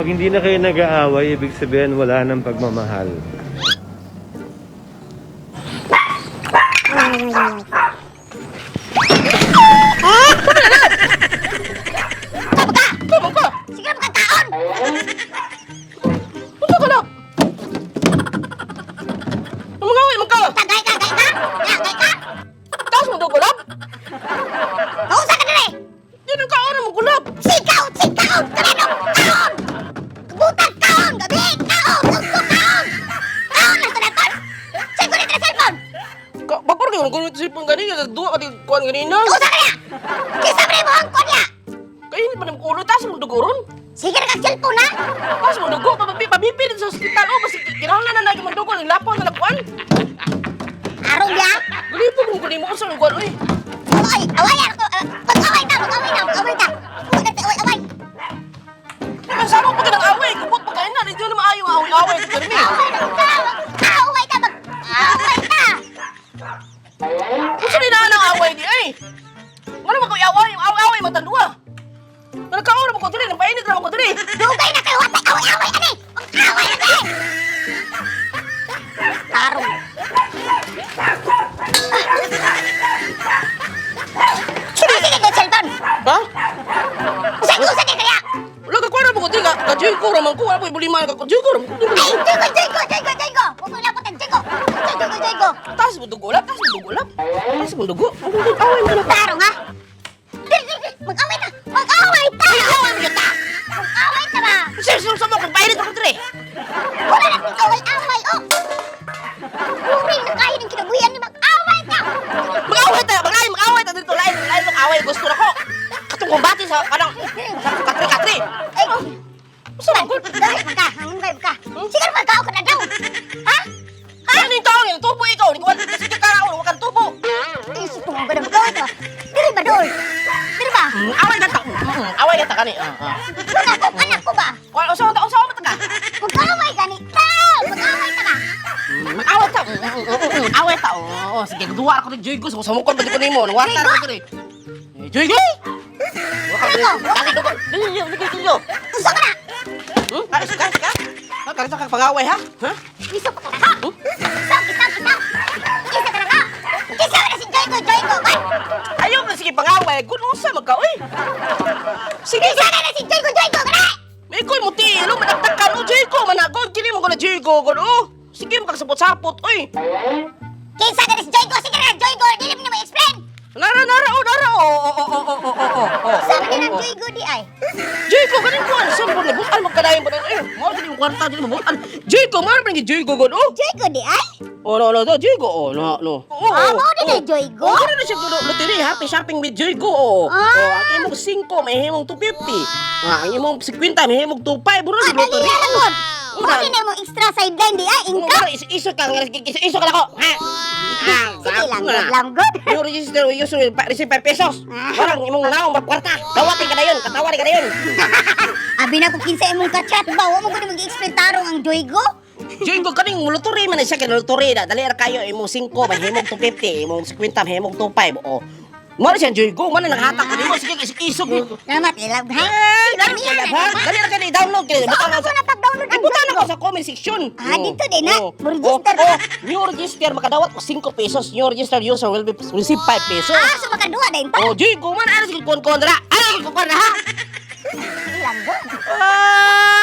Pag hindi na kayo nag-aaway, ibig sabihin wala nang pagmamahal. Sige na magkakaon! Ano ka na? Umangawin mo ka! Tagay ka! Tagay ka! Taas mo daw gulab? Nausa ka na rin! Di nang kaon mo gulab! Sigaw! Sigaw! Kanino? Kaon! Butang kaon! Gabi! Kaon! Gusto kaon! Kaon lang sa naton! Sigo na cellphone! Bakor kayo nang gulab sipong ganina. Duwa ka di kuhan ganina. Nausa ka na! Kisa mo rin mo ang kunya! Kainit pa ng ulo. Taas mo duguron. Sige na kang cellphone ha! Taas mo dugo. Pabipilit sa ospital. O, basi kinahanglan na lagi magdugo. Lapaw na lapuan. Arong ya! Gulipog mo kunin mo ko sa mga kuhan. Uy. Away! Awayan ako! Mag-away na! Mag-away na! Mag-away na! Away! Kasama pa ka ng away. Kupot pa kain na. Hindi na maayong away-away. Karmi. Away na! Away na! Away na! Kung saan inaan ang away di ay? Ano mag-away? Yung away matandua. Nagkaon mo ko dali. Napainit na ako dali. Dugay na kayo! Watay! Away! Ani! Away na kayo! Tarong! Sige ka cellphone! Ha? Usa ka kaya! Wala ka kuha na mo ko dali. Ka-joy ko raman ko. Wala po ibuliman ka. Joy ko raman ko. Ay! Jigo! Pupunta ko tayo! Jigo! Taas mo dugulap. Taas mo dugulap. Taas mo dugo. Away mo na. Tarong ha! Mag-away na! Mag-away ta! Mag-away mo ta! Mag-away ta ba? Sir, sama ko. Painit ako dali. Wala na kong away-away oh! Uri na kayo ng kinabuyan ni mag-away ka! Mag-away tayo. Mag-away tayo dito. Lain ng away. Gusto na ko. Katong kumbati sa kanang katri-katri. Ay! Saan ko? Dahil ka! Hanggang ka! Sige na magkao ka na daw! Ha? Ano yung taong yun? Tubo ikaw. Hindi ko kasi kakaraon. Huwag kang tubo. Isip mo ba na mag-away ka? Diri ba doon? Diri ba? Away na ta. Away na ta kani. Anak ko ba? Usawa mo ta ka. Mag-away ka ni Mag-away ka na! Mag-away ta. Away ta. Oo, sige. Duwa ako ni Joygo. Sumukon ba di ko nimo? Nawata ako diri. Joygo! Dali dugo. Dali. Usa ka na! Ay, suka. Kalisa ka pangaway ha? Ha? Isip ka na ha? Isa ka na ha? Kisa ka na si Joygo! Ba? Ayaw na sige pangaway. Gunusa magka-uy. Sige. Kisa ka na si Joygo! Ka na! May ko'y mutilo. Managtakan. O, Joygo. Managod. Kini mo ko na Joygo. Sige, makasapot-sapot. Uy. Kisa ka na si Joygo! Sige na! Joygo! Dili mo na ma-explain! Nara. Sabi ka ng Joygo di ay! Joygo, ganin ko. Siyempre, nabutan magkadayon ba na? Mga din yung kwarta din mabutan. Joygo, mga rin yung Joygo. Joygo di ay? Joygo. No. Mo din ay Joygo? Oo, na siya loteri. Happy shopping with Joygo. Ang imong 5, may himong 250. Ang imong 50, may himong 25. Buro na Dali loteri. na lang! Mo din ay mo extra sideline di ay! Ingka! Iso ka na ko. Ha? Sige lang, good! Yung register, usually, receive 5 pesos. Parang imong naong kwarta. Dawatin ka na yun. Katawarin ka na yun. Abi na kung kinsa imong ka-chat ba? Wa mo gani mag-explain tarong ang Joygo? Joygo, kaning loteri man siya. Loteri na. Dali kayo, imong 5, may himong 250. Imong 50, may himong 25. O. Mara siya, Joygo. Mana nakahatak ka nimo. Sige, isog mo. Salamat, ilag ha? Dali na ka i-download. Saan ako napag-download ang Ibutan ako sa comment section. dito din ha? Mo-register ka? New register, makadawat ko 5 pesos. New register user will receive 5 pesos. So makaduwa din ta? Joygo, man, ano sige kon-kon na? Ano sige kon-kon na, ha? Ilang good? Ah!